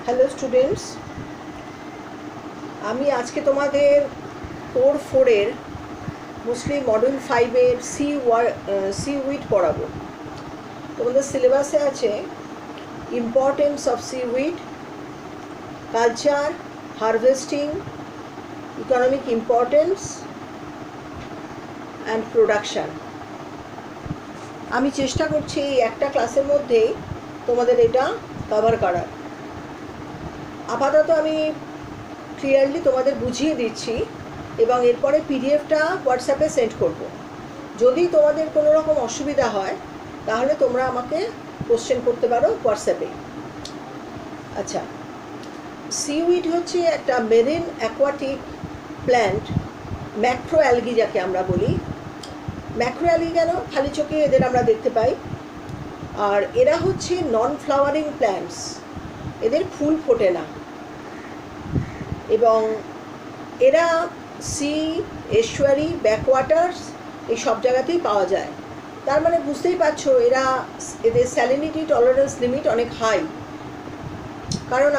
Hello students, আমি আজকে তোমাদের কোর 4-এর মোস্টলি মডিউল 5-এর সি উইড পড়াবো। তোমাদের সিলেবাসে আছে importance of seaweed, culture, harvesting, economic importance and production. আমি চেষ্টা করছি এই একটা ক্লাসের মধ্যেই তোমাদের এটা কভার করার। আপাতত আমি ক্লিয়ারলি তোমাদের বুঝিয়ে দিচ্ছি এবং এরপরে পিডিএফটা হোয়াটসঅ্যাপে সেন্ড করব। যদি তোমাদের কোনো রকম অসুবিধা হয় তাহলে তোমরা আমাকে কোশ্চেন করতে পারো হোয়াটসঅ্যাপে। আচ্ছা, সিউইড হচ্ছে একটা marine aquatic plant, macro algae যাকে আমরা বলি। ম্যাক্রো অ্যালগি কেন? খালি চোখে এদের আমরা দেখতে পাই। আর এরা হচ্ছে নন ফ্লাওয়ারিং প্ল্যান্টস, এদের ফুল ফোটে না এবং এরা সি, এস্টুয়ারি, ব্যাকওয়াটার্স এই সব জায়গাতেই পাওয়া যায়। তার মানে বুঝতেই পারছো এদের স্যালিনিটি টলারেন্স লিমিট অনেক হাই। কারণ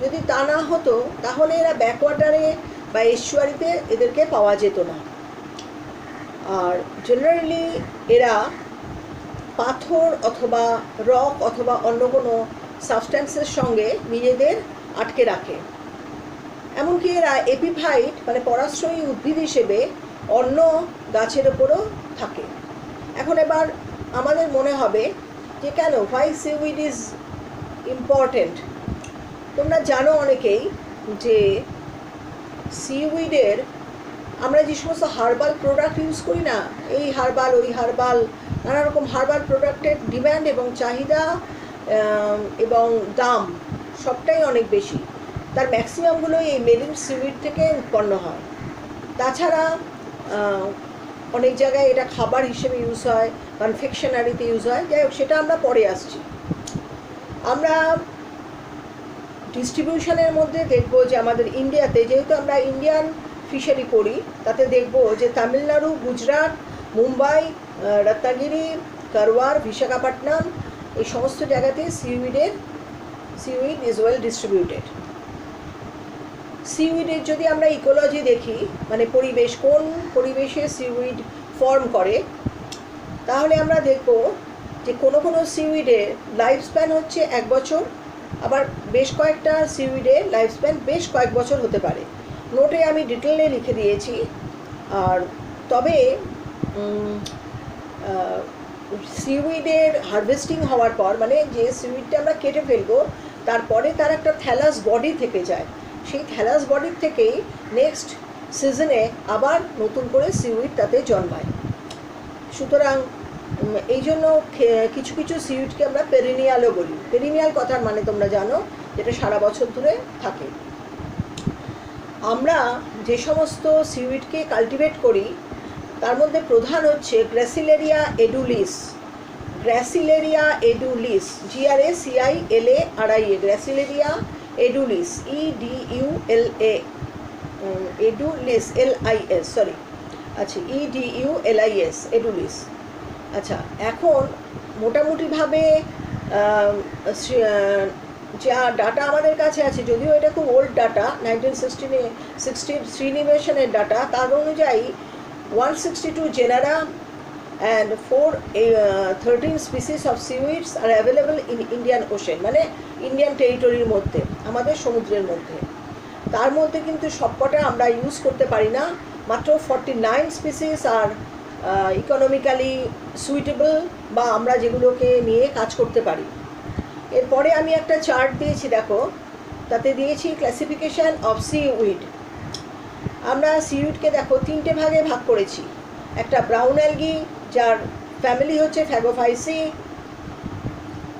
যদি তা না হতো তাহলে এরা ব্যাকওয়াটারে বা এস্টুয়ারিতে এদেরকে পাওয়া যেত না। আর জেনারেলি এরা পাথর অথবা রক অথবা অন্য কোনো সাবস্ট্যান্সের সঙ্গে নিজেদের আটকে রাখে। এমনকি এরা এপিফাইট মানে পরাশ্রয়ী উদ্ভিদ হিসেবে অন্য গাছের ওপরও থাকে। এখন এবার আমাদের মনে হবে যে কেন, হোয়াই সিউইড ইজ ইম্পর্টেন্ট। তোমরা জানো অনেকেই যে সিউইডের আমরা যে সমস্ত হার্বাল প্রোডাক্ট ইউজ করি না, এই হার্বাল ওই হার্বাল, নানা রকম হার্বাল প্রোডাক্টের ডিম্যান্ড এবং চাহিদা এবং দাম সবটাই অনেক বেশি। তার ম্যাক্সিমামগুলোই এই মেরিন সিউইড থেকে উৎপন্ন হয়। তাছাড়া অনেক জায়গায় এটা খাবার হিসেবে ইউজ হয়, কনফেকশনারিতে ইউজ হয়। যাই হোক, সেটা আমরা পরে আসছি। আমরা ডিস্ট্রিবিউশনের মধ্যে দেখব যে আমাদের ইন্ডিয়াতে, যেহেতু আমরা ইন্ডিয়ান ফিশারি করি, তাতে দেখব যে তামিলনাড়ু, গুজরাট, মুম্বাই, রত্নাগিরি, কারওয়ার, বিশাখাপট্টনম এই সমস্ত জায়গাতে সিউইড ইজ ওয়েল ডিস্ট্রিবিউটেড। সিউইডের যদি আমরা ইকোলজি দেখি, মানে পরিবেশ, কোন পরিবেশে সিউইড ফর্ম করে, তাহলে আমরা দেখব যে কোনো কোনো সিউইডের লাইফ স্প্যান হচ্ছে 1 বছর, আবার বেশ কয়েকটা সিউইডের লাইফ স্প্যান বেশ কয়েক বছর হতে পারে। নোটে আমি ডিটেলে লিখে দিয়েছি। আর তবে সিউইডের হারভেস্টিং হওয়ার পর, মানে যে সিউইডটা আমরা কেটে ফেলবো, তারপরে তার একটা থ্যালাস বডি থেকে যায়। সেই থ্যালাস বডির থেকেই নেক্সট সিজনে আবার নতুন করে সিউইড তাতে জন্মায়। সুতরাং এই জন্য কিছু কিছু সিউইডকে আমরা পেরিনিয়ালও বলি। পেরিনিয়াল কথার মানে তোমরা জানো, যেটা সারা বছর ধরে থাকে। আমরা যে সমস্ত সিউইডকে কাল্টিভেট করি তার মধ্যে প্রধান হচ্ছে গ্র্যাসিলেরিয়া এডুলিস। গ্র্যাসিলেরিয়া এডুলিস, GRACILARIA, গ্র্যাসিলেরিয়া এডুলিস, EDULA, এডুলিস LIS, সরি, আচ্ছা, EDULIS, এডুলিস। আচ্ছা, এখন মোটামুটিভাবে যা ডাটা আমাদের কাছে আছে, যদিও এটা খুব ওল্ড ডাটা, 1960 শ্রীনিবেশনের ডাটা, তার অনুযায়ী 162 জেনারা and 13 species of seaweeds are available in Indian Ocean, মানে ইন্ডিয়ান টেরিটরির মধ্যে, আমাদের সমুদ্রের মধ্যে। তার মধ্যে কিন্তু সবকটা আমরা ইউজ করতে পারি না। মাত্র 49 স্পিসিস আর ইকোনমিক্যালি সুইটেবল, বা আমরা যেগুলোকে নিয়ে কাজ করতে পারি। এরপরে আমি একটা চার্ট দিয়েছি, দেখো, তাতে দিয়েছি ক্লাসিফিকেশান অফ সিউইড। আমরা সিউইডকে দেখো 3টে ভাগে ভাগ করেছি। একটা ব্রাউন অ্যালগি, যার ফ্যামিলি হচ্ছে ফ্যাগোফাইসি।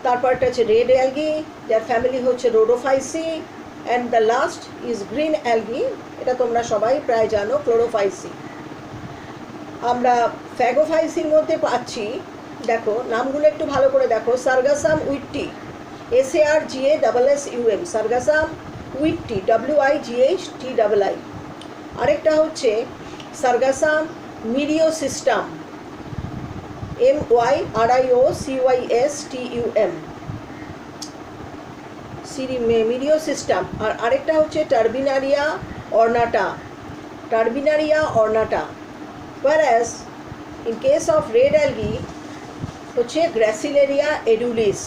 তারপরটা হচ্ছে রেড অ্যালগি, যার ফ্যামিলি হচ্ছে Rhodophyceae. And the last is green algae, এটা তোমরা সবাই প্রায় জানো, ক্লোরোফাইসি। আমরা ফ্যাগোফাইসির মধ্যে পাচ্ছি, দেখো নামগুলো একটু ভালো করে দেখো, সার্গাসাম উইটটি, SARGASSUM, সার্গাসাম উইটটি, WIGHTII। আরেকটা হচ্ছে সার্গাসাম মিরিওসিস্টাম, MYRIOCYSTUM। মিডিও সিস্টেম, আর আরেকটা হচ্ছে টার্বিনারিয়া অর্নাটা। whereas in case of red algae হচ্ছে গ্র্যাসিলেরিয়া এডুলিস,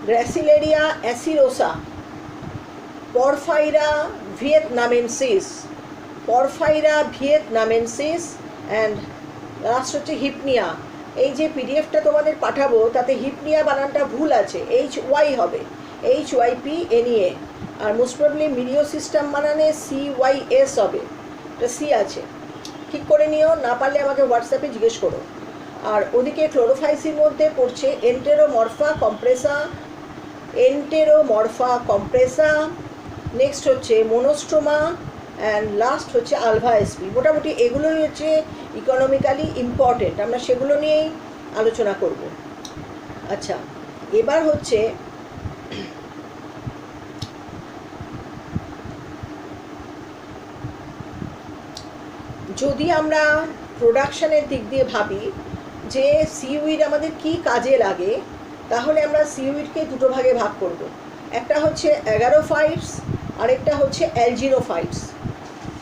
গ্র্যাসিলেরিয়া অ্যাসিরোসা, পরফাইরা ভিয়েতনামেন্সিস, অ্যান্ড লাস্ট হচ্ছে হিপনিয়া। এই যে পিডিএফটা তোমাদের পাঠাবো তাতে হিপনিয়া বানানটা ভুল আছে, HY হবে, HYPNEA, আর মোস্ট প্রবলি মিডিও সিস্টেম বানানে CYS হবে, এটা C আছে, ঠিক করে নিও, না পারলে আমাকে হোয়াটসঅ্যাপে জিজ্ঞেস করো। আর ওদিকে ক্লোরোফাইসির মধ্যে পড়ছে এন্টেরোমরফা কম্প্রেসা, নেক্সট হচ্ছে মোনোস্ট্রোমা, অ্যান্ড লাস্ট হচ্ছে আলভা এসপি। মোটামুটি এগুলোই হচ্ছে ইকোনমিক্যালি ইম্পর্টেন্ট, আমরা সেগুলো নিয়েই আলোচনা করব। আচ্ছা, এবার হচ্ছে যদি আমরা প্রোডাকশানের দিক দিয়ে ভাবি যে সিউইড আমাদের কি কাজে লাগে, তাহলে আমরা সিউইডকে দুটো ভাগে ভাগ করব। একটা হচ্ছে অ্যাগারোফাইটস, আরেকটা হচ্ছে অ্যালজিনোফাইটস।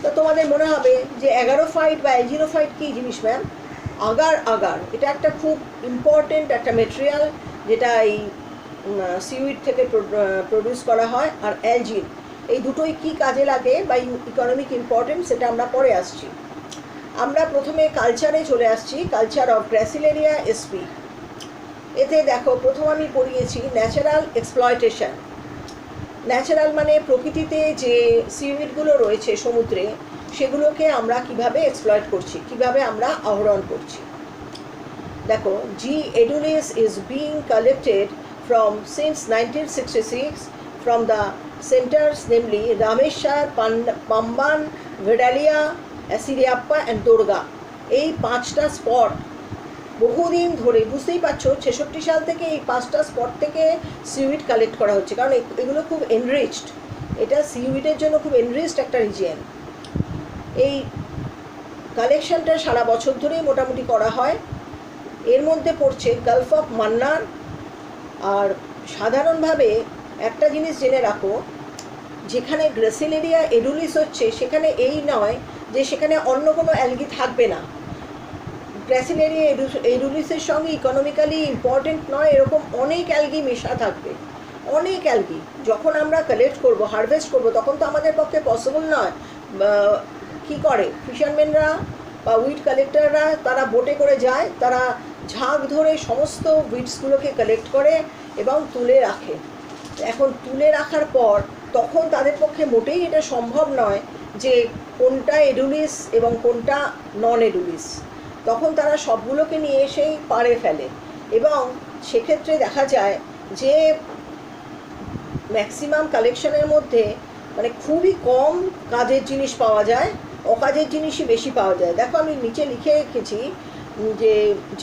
তো তোমাদের মনে হবে যে অ্যাগারোফাইট বা অ্যালজিনোফাইট কী জিনিস ম্যাম? আগার এটা একটা খুব ইম্পর্টেন্ট একটা মেটেরিয়াল যেটা এই সিউইড থেকে প্রডিউস করা হয়। আর অ্যালজিন, এই দুটোই কি কাজে লাগে বা ইকোনমিক ইম্পর্টেন্ট সেটা আমরা পরে আসছি। আমরা প্রথমে কালচারে চলে আসছি, কালচার অফ গ্র্যাসিলেরিয়া এসপি। এতে দেখো প্রথম আমি পড়িয়েছি ন্যাচারাল এক্সপ্লয়টেশন। ন্যাচারাল মানে প্রকৃতিতে যে সিউইডগুলো রয়েছে সমুদ্রে, সেগুলোকে আমরা কিভাবে এক্সপ্লয়েট করছি, কিভাবে আমরা আহরণ করছি। দেখো, G edulis is being collected from since 1966 from the centres namely Rameshwar, Pamban, Vedalia, Asiriyappa and Durga. এই 5টা স্পট বহুদিন ধরে, বুঝতেই পারছো 66 সাল থেকে এই 5টা স্পট থেকে সিউইড কালেক্ট করা হচ্ছে, কারণ এগুলো খুব এনরিচড, এটা সিউইডের জন্য খুব এনরিচড একটা রিজিয়ন। এই কালেকশনটা সারা বছর ধরেই মোটামুটি করা হয়। এর মধ্যে পড়ছে গালফ অফ মান্নার। আর সাধারণভাবে একটা জিনিস জেনে রাখো, যেখানে গ্র্যাসিলেরিয়া এডুলিস হচ্ছে সেখানে এই নয় যে সেখানে অন্য কোনো অ্যালগি থাকবে না। গ্র্যাসিলেরিয়া এডুলিসের সঙ্গে ইকোনমিক্যালি ইম্পর্টেন্ট নয় এরকম অনেক অ্যালগি মেশা থাকবে, অনেক অ্যালগি। যখন আমরা কালেক্ট করব, হারভেস্ট করব, তখন তো আমাদের পক্ষে পসিবল নয়। কী করে ফিশারম্যানরা বা উইড কালেক্টররা, তারা বোটে করে যায়, তারা ঝাঁক ধরে সমস্ত উইডসগুলোকে কালেক্ট করে এবং তুলে রাখে। এখন তুলে রাখার পর তখন তাদের পক্ষে মোটেই এটা সম্ভব নয় যে কোনটা এডুলিস এবং কোনটা নন এডুলিস। তখন তারা সবগুলোকে নিয়ে এসেই পাড়ে ফেলে, এবং সেক্ষেত্রে দেখা যায় যে ম্যাক্সিমাম কালেকশনের মধ্যে মানে খুবই কম কাজের জিনিস পাওয়া যায়, অকাজের জিনিসই বেশি পাওয়া যায়। দেখো, আমি নিচে লিখে রেখেছি যে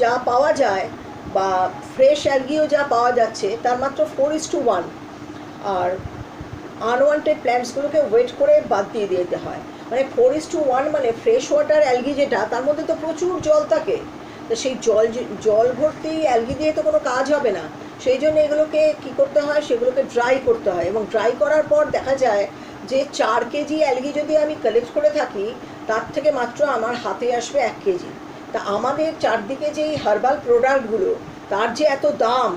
যা পাওয়া যায় বা ফ্রেশ অ্যালগিও যা পাওয়া যাচ্ছে তার মাত্র 4:1, আর আনওয়ান্টেড প্ল্যান্টসগুলোকে ওয়েট করে বাদ দিয়ে দিতে হয়। মানে 4:1 মানে ফ্রেশ ওয়াটার অ্যালগি যেটা, তার মধ্যে তো প্রচুর জল থাকে, তো সেই জল ভর্তি অ্যালগি দিয়ে তো কোনো কাজ হবে না। সেই জন্য এগুলোকে কী করতে হয়, সেগুলোকে ড্রাই করতে হয়, এবং ড্রাই করার পর দেখা যায় যে 4 কেজি অ্যালগি যদি আমি কালেক্ট করে থাকি, তার থেকে মাত্র আমার হাতে আসবে 1 কেজি। তা আমাদের চারদিকে যে এই হার্বাল প্রোডাক্টগুলো, তার যে এত দাম,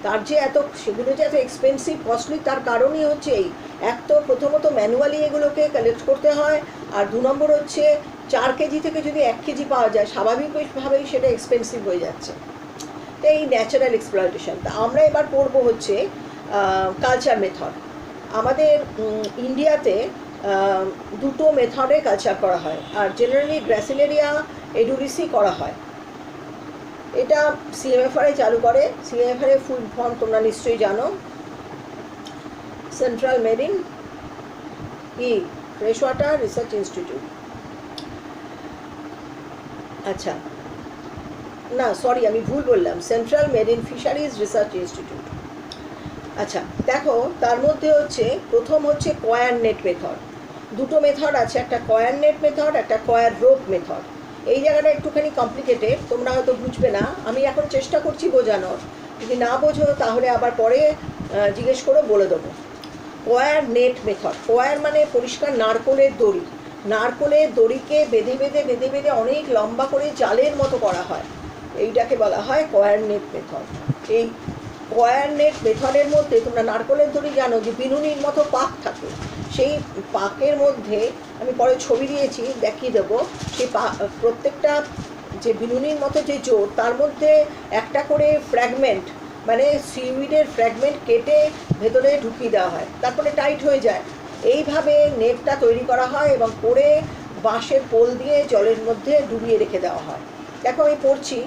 তার যে এত, সেগুলো যে এত এক্সপেন্সিভ কস্টলি, তার কারণই হচ্ছে এই এক তো প্রথমত ম্যানুয়ালি এগুলোকে কালেক্ট করতে হয়, আর 2 নম্বর হচ্ছে 4 কেজি থেকে যদি 1 কেজি পাওয়া যায়, স্বাভাবিকভাবেই সেটা এক্সপেন্সিভ হয়ে যাচ্ছে। তো এই ন্যাচারাল এক্সপ্লয়টেশন। তা আমরা এবার পড়বো হচ্ছে কালচার মেথড। আমাদের ইন্ডিয়াতে 2টো মেথডে কালচার করা হয়, আর জেনারেলি গ্র্যাসিলেরিয়া এডুলিসই করা হয়। এটা CMFR চালু করে। CMFR ফুল ফর্ম তোমরা নিশ্চয়ই জানো, central marine fresh water research institute. আচ্ছা, না সরি, আমি ভুল বললাম, central marine fisheries research institute. আচ্ছা দেখো, তার মধ্যে হচ্ছে প্রথম হচ্ছে কয়ার নেট মেথড। 2টো মেথড আছে, একটা কয়ার নেট মেথড, একটা কয়ার রোপ মেথড। এই জায়গাটা একটুখানি কমপ্লিকেটেড, তোমরা হয়তো বুঝবে না, আমি এখন চেষ্টা করছি বোঝানোর। যদি না বোঝো তাহলে আবার পরে জিজ্ঞেস করে বলে দেবো। Choir net method. কয়ার মানে পরিষ্কার নারকোলের দড়ি, নারকোলের দড়িকে বেঁধে বেঁধে বেঁধে বেঁধে অনেক লম্বা করে জালের মতো করা হয়, এইটাকে বলা হয় কয়ার নেট মেথড। এই কয়ার নেট মেথডের মধ্যে তোমরা নারকোলের দড়ি জানো যে বিনুনির মতো পাক থাকে, সেই পাকের মধ্যে আমি পরে ছবি দিয়েছি দেখিয়ে দেবো, সেই প্রত্যেকটা যে বিনুনির মতো যে জোর তার মধ্যে একটা করে ফ্র্যাগমেন্ট মানে সিউইডের ফ্র্যাগমেন্ট কেটে ভেতরে ঢুকিয়ে দেওয়া হয়, তারপরে টাইট হয়ে যায়। এইভাবে নেটটা তৈরি করা হয় এবং পরে বাঁশের পোল দিয়ে জলের মধ্যে ডুবিয়ে রেখে দেওয়া হয়। দেখো আমি পড়ছি,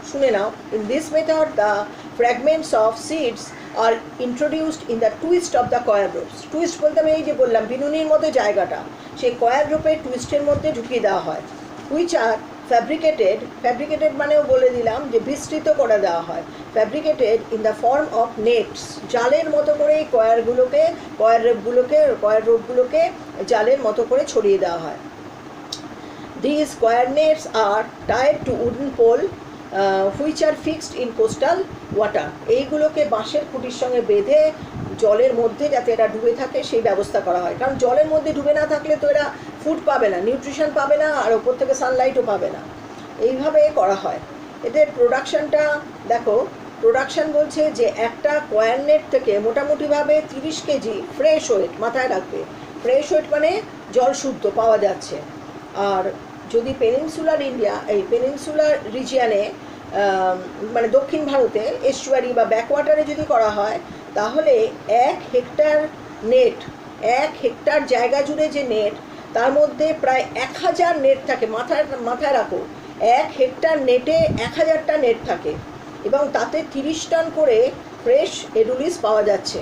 শুনে নাও। In this method the fragments of seeds are introduced in the twist of the coir ropes. Twist বলতে আমি এই যে বললাম বিনুনির মতো জায়গাটা, সেই কয়ার রোপের টুইস্টের মধ্যে ঢুকিয়ে দেওয়া হয়। হুইচ আর ফ্যাব্রিকেটেড মানেও বলে দিলাম যে বিস্তৃত করে দেওয়া হয়, fabricated in the form of নেটস, জালের মতো করে এই কয়ার রোপগুলোকে জালের মতো করে ছড়িয়ে দেওয়া হয়। These coir nets are tied to wooden pole which are fixed in coastal water. এইগুলোকে বাঁশের খুঁটির সঙ্গে বেঁধে জলের মধ্যে যাতে এরা ডুবে থাকে সেই ব্যবস্থা করা হয়, কারণ জলের মধ্যে ডুবে না থাকলে তো এরা ফুড পাবে না, নিউট্রিশন পাবে না, আর ওপর থেকে সানলাইটও পাবে না। এইভাবে করা হয়। এদের প্রোডাকশানটা দেখো, প্রোডাকশান বলছে যে একটা কয়ার নেট থেকে মোটামুটিভাবে 30 কেজি ফ্রেশ ওয়েট, মাথায় রাখবে ফ্রেশ ওয়েট মানে জল শুদ্ধ পাওয়া যাচ্ছে। আর যদি পেনিনসুলার ইন্ডিয়া, এই পেনিনসুলার রিজিয়ানে মানে দক্ষিণ ভারতে এস্টুয়ারি বা ব্যাকওয়াটারে যদি করা হয়, তাহলে 1 হেক্টর নেট, 1 হেক্টর জায়গা জুড়ে যে নেট, তার মধ্যে প্রায় 1000 নেট থাকে। মাথায় রাখো 1 হেক্টর নেটে 1000টা নেট থাকে এবং তাতে 30 টন করে ফ্রেশ এডুলিস পাওয়া যাচ্ছে।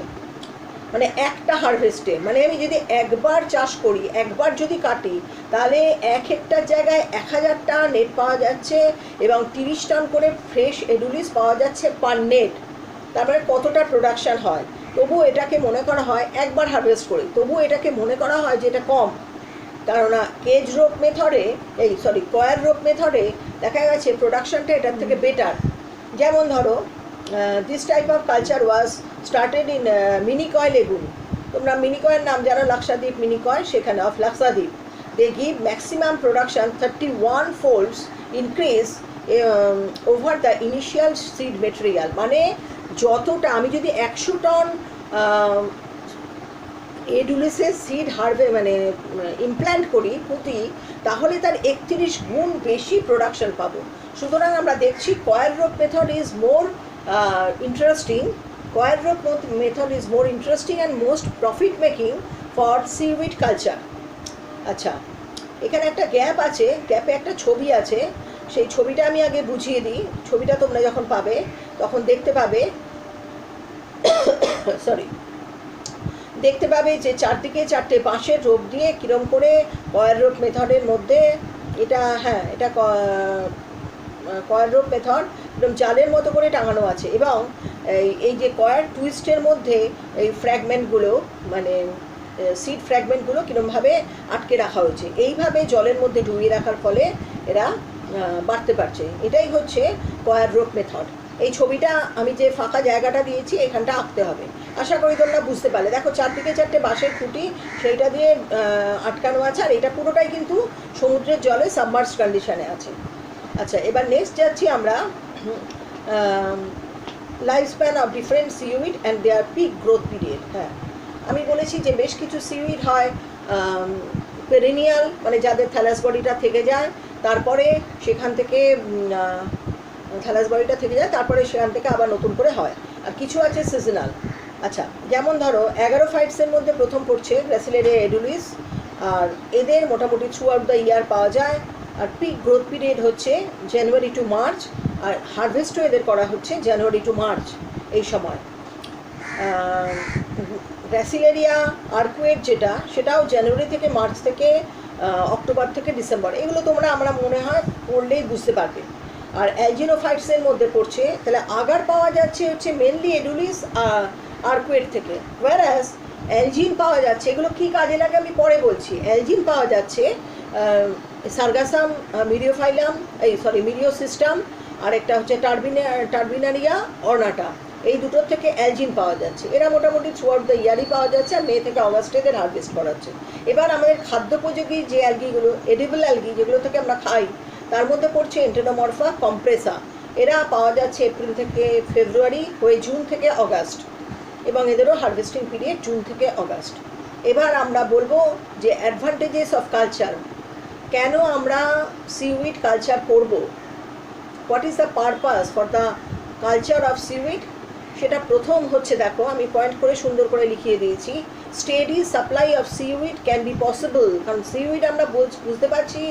মানে একটা হারভেস্টে, মানে আমি যদি একবার চাষ করি, একবার যদি কাটি, তাহলে 1 হেক্টর জায়গায় 1000টা নেট পাওয়া যাচ্ছে এবং 30 টন করে ফ্রেশ এডুলিস পাওয়া যাচ্ছে পার নেট। তারপরে কতটা প্রোডাকশান হয়, তবু এটাকে মনে করা হয় একবার হারভেস্ট করে, তবু এটাকে মনে করা হয় যে এটা কম। কেননা কেজ রোপ মেথডে কয়ার রোপ মেথডে দেখা গেছে প্রোডাকশানটা এটার থেকে বেটার। যেমন ধরো this type of culture was started in Minicoy lagoon. তোমরা মিনিকয়ের নাম জানো, লাক্ষাদ্বীপ মিনিকয়, সেখানে of Lakshadweep. They give maximum production 31 folds increase over the initial seed material. মানে যতটা আমি যদি 100 টন এডুলিসের সিড মানে ইমপ্ল্যান্ট করি পুঁতি, তাহলে তার 31 গুণ বেশি প্রোডাকশন পাবো। সুতরাং আমরা দেখছি choir rope method is more interesting. Coir rope method is more interesting and most profit making for seaweed culture. আচ্ছা, এখানে একটা গ্যাপ আছে, গ্যাপে একটা ছবি আছে, সেই ছবিটা আমি আগে বুঝিয়ে দিই। ছবিটা তোমরা যখন পাবে তখন দেখতে পাবে যে চারদিকে 4টে বাঁশের রোপ দিয়ে কিরম করে কয়ার রোপ মেথডের মধ্যে এটা, হ্যাঁ এটা কয়ার রোপ মেথড একদম জালের মতো করে টাঙানো আছে। এবং এই যে কয়ার টুইস্টের মধ্যে এই ফ্র্যাগমেন্টগুলো মানে সিড ফ্র্যাগমেন্টগুলো কীরমভাবে আটকে রাখা হয়েছে, এইভাবে জলের মধ্যে ডুবিয়ে রাখার ফলে এরা বাড়তে পারছে। এটাই হচ্ছে কয়ার রোপ মেথড। এই ছবিটা আমি যে ফাঁকা জায়গাটা দিয়েছি এখানটা আঁকতে হবে, আশা করি তোমরা বুঝতে পারলে। দেখো চারদিকে 4টে বাঁশের খুঁটি সেইটা দিয়ে আটকানো আছে, আর এটা পুরোটাই কিন্তু সমুদ্রের জলে সাবমার্জ কন্ডিশনে আছে। আচ্ছা, এবার নেক্সট যাচ্ছি আমরা life span of different seaweed and their peak growth period. হ্যাঁ, আমি বলেছি যে বেশ কিছু সিউইড হয় পেরিনিয়াল, মানে যাদের থ্যালাস বডিটা থেকে যায়, তারপরে সেখান থেকে থ্যালাস বডিটা থেকে যায়, তারপরে সেখান থেকে আবার নতুন করে হয়। আর কিছু আছে সিজনাল। আচ্ছা, যেমন ধরো অ্যাগারোফাইটসের মধ্যে প্রথম পড়ছে গ্রাসিলেরিয়া এডুলিস, আর এদের মোটামুটি থ্রু আউট দ্য ইয়ার পাওয়া যায়। আর পিক গ্রোথ পিরিয়ড হচ্ছে জানুয়ারি টু মার্চ, আর হারভেস্টও এদের করা হচ্ছে জানুয়ারি টু মার্চ এই সময়। গ্রাসিলেরিয়া আর্কুয়েট যেটা, সেটাও জানুয়ারি থেকে মার্চ থেকে অক্টোবর থেকে ডিসেম্বর। এগুলো তোমরা আমরা মনে হয় পড়লেই বুঝতে পারবে। আর অ্যালজিনোফাইটসের মধ্যে পড়ছে, তাহলে আগার পাওয়া যাচ্ছে হচ্ছে মেনলি এডুলিস আর্কুয়েট থেকে, ওয়ারাস অ্যালজিন পাওয়া যাচ্ছে। এগুলো কী কাজে লাগে আমি পরে বলছি। অ্যালজিন পাওয়া যাচ্ছে সার্গাসাম মিরিওফাইলাম, মিরিও সিস্টেম, আর একটা হচ্ছে টার্বিনারিয়া অর্নাটা। এই দুটোর থেকে অ্যালজিন পাওয়া যাচ্ছে। এরা মোটামুটি থ্রু আউট দ্য ইয়ারই পাওয়া যাচ্ছে, আর মে থেকে অগাস্টে এদের হারভেস্ট করাচ্ছে। এবার আমাদের খাদ্যোপযোগী যে অ্যালগিগুলো, এডিবল অ্যালগি যেগুলো থেকে আমরা খাই, তার মধ্যে পড়ছে এন্টেনোমরফা কম্প্রেসা। এরা পাওয়া যাচ্ছে এপ্রিল থেকে ফেব্রুয়ারি হয়ে জুন থেকে অগাস্ট, এবং এদেরও হারভেস্টিং পিরিয়ড জুন থেকে অগাস্ট। এবার আমরা বলবো যে অ্যাডভান্টেজেস অফ কালচার, কেন আমরা সিউইড কালচার করব, what is the purpose for the culture of seaweed. সেটা প্রথম হচ্ছে, দেখো আমি পয়েন্ট করে সুন্দর করে লিখিয়ে দিয়েছি, steady supply of seaweed can be possible. কারণ সিউইড আমরা বুঝতে পারছি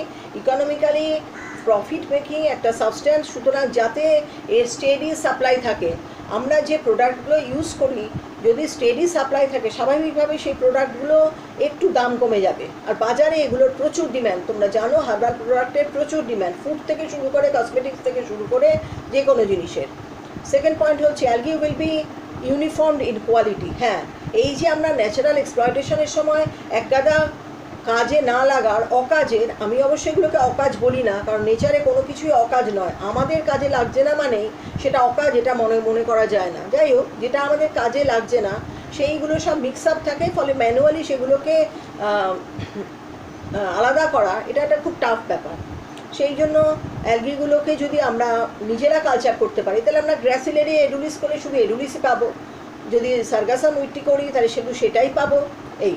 ইকোনমিক্যালি প্রফিট মেকিং একটা সাবস্ট্যান্স, সুতরাং যাতে এর স্টেডি সাপ্লাই থাকে, আমরা যে প্রোডাক্টগুলো ইউজ করি যদি স্টেডি সাপ্লাই থাকে, স্বাভাবিকভাবে সেই প্রোডাক্টগুলো একটু দাম কমে যাবে। আর বাজারে এগুলোর প্রচুর ডিম্যান্ড, তোমরা জানো হার্বাল প্রোডাক্টের প্রচুর ডিম্যান্ড, ফুড থেকে শুরু করে কসমেটিক্স থেকে শুরু করে যে কোনো জিনিসের। সেকেন্ড পয়েন্ট হচ্ছে algae will be uniformed in quality. হ্যাঁ, এই যে আমরা ন্যাচারাল এক্সপ্লয়টেশনের সময় একগাদা কাজে না লাগার অকাজের, আমি অবশ্যই এগুলোকে অকাজ বলি না, কারণ নেচারে কোনো কিছুই অকাজ নয়। আমাদের কাজে লাগছে না মানেই সেটা অকাজ, এটা মনে করা যায় না। যাই হোক, যেটা আমাদের কাজে লাগছে না সেইগুলো সব মিক্স আপ থাকে, ফলে ম্যানুয়ালি সেগুলোকে আলাদা করা এটা একটা খুব টাফ ব্যাপার। সেই জন্য অ্যালগিগুলোকে যদি আমরা নিজেরা কালচার করতে পারি, তাহলে আমরা গ্রাসিলেরি এডুলিস করে শুধু এডুলিসই পাবো, যদি সার্গাসাম উইটি করি তাহলে শুধু সেটাই পাবো। এই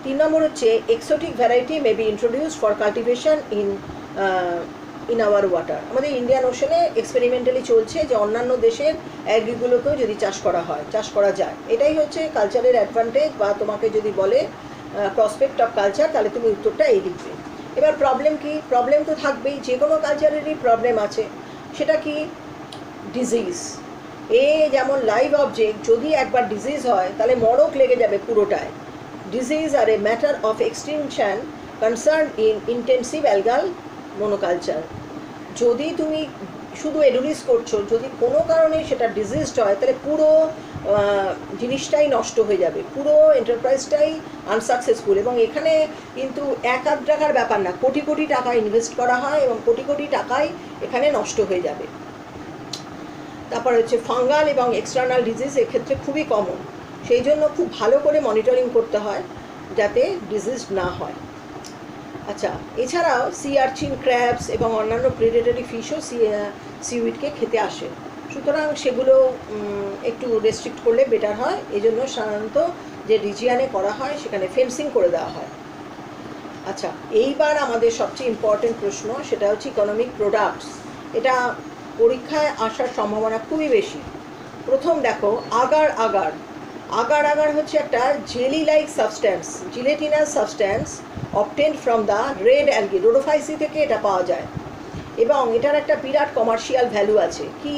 3 নম্বর হচ্ছে exotic variety may be introduced for cultivation in our water. আমাদের ইন্ডিয়ান ওশনে এক্সপেরিমেন্টালি চলছে যে অন্যান্য দেশের অ্যালগিগুলোকেও যদি চাষ করা যায়। এটাই হচ্ছে কালচারের অ্যাডভান্টেজ, বা তোমাকে যদি বলে প্রসপেক্ট অফ কালচার, তাহলে তুমি উত্তরটা এই লিখবে। এবার প্রবলেম কি? প্রবলেম তো থাকবেই, যে কোনো কালচারেরই প্রবলেম আছে। সেটা কি? ডিজিজ। যেমন লাইভ অবজেক্ট, যদি একবার ডিজিজ হয় তাহলে মরক লেগে যাবে পুরোটায়। Disease are a matter of extinction concerned in intensive algal monoculture. যদি তুমি শুধু এডুলিস করছো, যদি কোনো কারণে সেটা ডিজিজড হয়, তাহলে পুরো জিনিসটাই নষ্ট হয়ে যাবে, পুরো এন্টারপ্রাইজটাই আনসাকসেসফুল। এবং এখানে কিন্তু এক আধ টাকার ব্যাপার না, কোটি কোটি টাকা ইনভেস্ট করা হয় এবং কোটি কোটি টাকাই এখানে নষ্ট হয়ে যাবে। তারপর হচ্ছে ফাঙ্গাল এবং এক্সটার্নাল ডিজিজ এক্ষেত্রে খুবই কমন, সেই জন্য খুব ভালো করে মনিটরিং করতে হয় যাতে ডিজিজ না হয়। আচ্ছা, এছাড়াও সি আর্চিন, ক্র্যাবস এবং অন্যান্য প্রেডেটরি ফিশও সিউইডকে খেতে আসে, সুতরাং সেগুলো একটু রেস্ট্রিক্ট করলে বেটার হয়। এই জন্য সাধারণত যে রিজিয়ানে করা হয় সেখানে ফেন্সিং করে দেওয়া হয়। আচ্ছা, এইবার আমাদের সবচেয়ে ইম্পর্টেন্ট প্রশ্ন, সেটা হচ্ছে ইকোনমিক প্রোডাক্টস। এটা পরীক্ষায় আসার সম্ভাবনা খুবই বেশি। প্রথম দেখো, আগার আগার আগার আগার হচ্ছে একটা jelly like substance, gelatinous substance obtained from the red algae, Rhodophyceae থেকে এটা পাওয়া যায়, এবং এটার একটা বিরাট কমার্শিয়াল ভ্যালু আছে। কি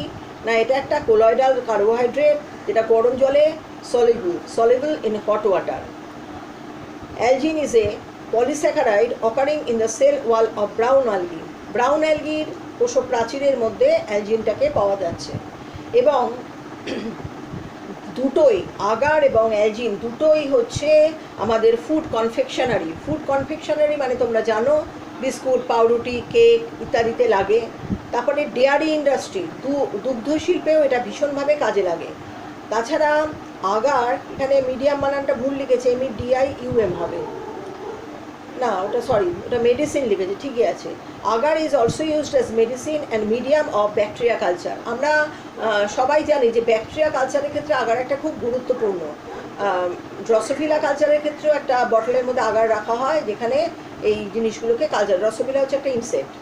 না, এটা একটা কোলয়েডাল কার্বোহাইড্রেট, যেটা গরম জলে soluble in hot water. Algin is a polysaccharide occurring in the cell wall of brown algae. Brown অ্যালগির কোষক প্রাচীরের মধ্যে অ্যালজিনটাকে পাওয়া যাচ্ছে, এবং দুটোই, আগার এবং অ্যালজিন দুটোই হচ্ছে আমাদের ফুড কনফেকশনারি মানে তোমরা জানো বিস্কুট, পাউরুটি, কেক ইত্যাদিতে লাগে। তারপরে ডেয়ারি ইন্ডাস্ট্রি, দুগ্ধ শিল্পেও এটা ভীষণভাবে কাজে লাগে। তাছাড়া আগার, এখানে মিডিয়াম বানানটা ভুল লিখেছে, DIUM হবে না, ওটা মেডিসিন লিখেছে, ঠিকই আছে। Agar is also used as medicine and medium of bacteria culture. আমরা সবাই জানি যে ব্যাকটেরিয়া কালচারের ক্ষেত্রে আগার একটা খুব গুরুত্বপূর্ণ। ড্রসোফিলা কালচারের ক্ষেত্রেও একটা বটলের মধ্যে আগার রাখা হয়, যেখানে এই জিনিসগুলোকে কালচার, ড্রসোফিলা হচ্ছে একটা ইনসেক্ট,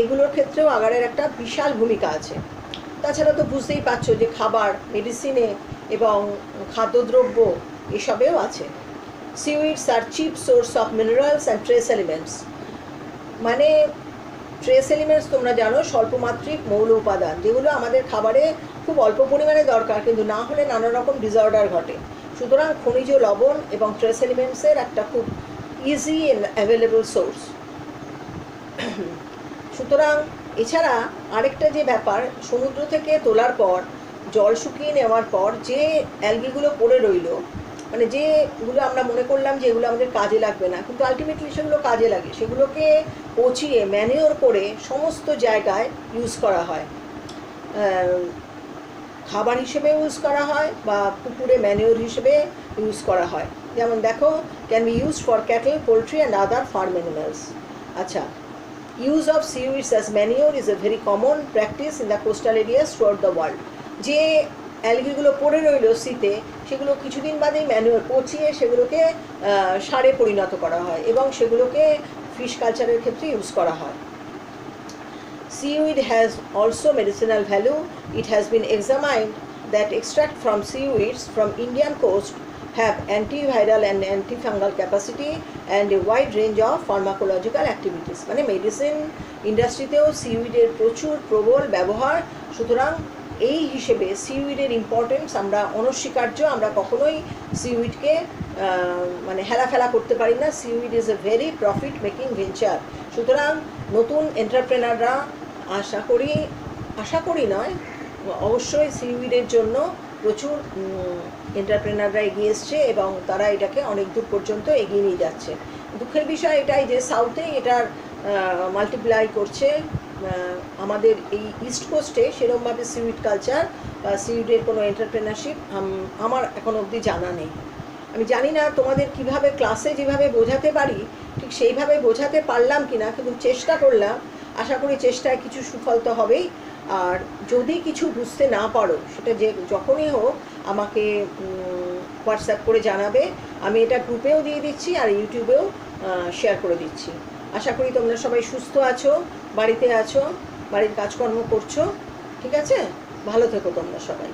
এগুলোর ক্ষেত্রেও আগারের একটা বিশাল ভূমিকা আছে। তাছাড়া তো বুঝতেই পারছো যে খাবার, মেডিসিনে এবং খাদ্যদ্রব্য এসবেও আছে। Seaweeds are cheap source of minerals and trace elements. মানে ট্রেস এলিমেন্টস তোমরা জানো স্বল্পমাত্রিক মৌল উপাদান, যেগুলো আমাদের খাবারে খুব অল্প পরিমাণে দরকার, কিন্তু না হলে নানা রকম ডিসঅর্ডার ঘটে। সুতরাং খনিজ লবণ এবং ট্রেস এলিমেন্টসের একটা খুব ইজি অ্যান্ড অ্যাভেলেবল সোর্স। সুতরাং এছাড়া আরেকটা যে ব্যাপার, সমুদ্র থেকে তোলার পর, জল শুকিয়ে নেওয়ার পর যে অ্যালগিগুলো পড়ে রইল, মানে যেগুলো আমরা মনে করলাম যে এগুলো আমাদের কাজে লাগবে না, কিন্তু আলটিমেটলি সেগুলো কাজে লাগে, সেগুলোকে পচিয়ে ম্যানিওর করে সমস্ত জায়গায় ইউজ করা হয়। খাবার হিসেবে ইউজ করা হয় বা পুকুরে ম্যানিওর হিসেবে ইউজ করা হয়। যেমন দেখো, can be use for cattle, poultry and other farm animals. আচ্ছা, use of seaweeds as manure is a very common practice in the coastal areas throughout the world. যে অ্যালগিগুলো পড়ে রইল শীতে, সেগুলো কিছুদিন বাদেই ম্যানুয়ার পচিয়ে সেগুলোকে সারে পরিণত করা হয় এবং সেগুলোকে ফিশ কালচারের ক্ষেত্রে ইউজ করা হয়। Seaweed has also medicinal value. It has been examined that extract from seaweeds from Indian coast have antiviral and antifungal capacity and a wide range of pharmacological activities. মানে মেডিসিন ইন্ডাস্ট্রিতেও সিউইডের প্রচুর প্রবল ব্যবহার। সুতরাং এই হিসেবে সিউইডের ইম্পর্টেন্স আমরা অনস্বীকার্য। আমরা কখনোই সিউইডকে মানে হেলাফেলা করতে পারি না। Seaweed is a very profit making venture. সুতরাং নতুন এন্টারপ্রেনাররা আশা করি নয়, অবশ্যই সিউইডের জন্য প্রচুর এন্টারপ্রেনাররা এগিয়ে এসছে এবং তারা এটাকে অনেক দূর পর্যন্ত এগিয়ে নিয়ে যাচ্ছে। দুঃখের বিষয় এটাই যে সাউথে এটার মাল্টিপ্লাই করছে, আমাদের এই ইস্ট কোস্টে সেরকমভাবে সিউইড কালচার বা সিউইডের কোনো এন্টারপ্রেনারশিপ আমার এখন অবধি জানা নেই। আমি জানি না তোমাদের কিভাবে ক্লাসে যেভাবে বোঝাতে পারি ঠিক সেইভাবে বোঝাতে পারলাম কি না, কিন্তু চেষ্টা করলাম। আশা করি চেষ্টায় কিছু সুফল তো হবেই। আর যদি কিছু বুঝতে না পারো, সেটা যে যখনই হোক আমাকে হোয়াটসঅ্যাপ করে জানাবে। আমি এটা গ্রুপেও দিয়ে দিচ্ছি আর ইউটিউবেও শেয়ার করে দিচ্ছি। আশা করি তোমরা সবাই সুস্থ আছো, বাড়িতে আছো, বাড়ির কাজকর্ম করছো। ঠিক আছে, ভালো থেকো তোমরা সবাই।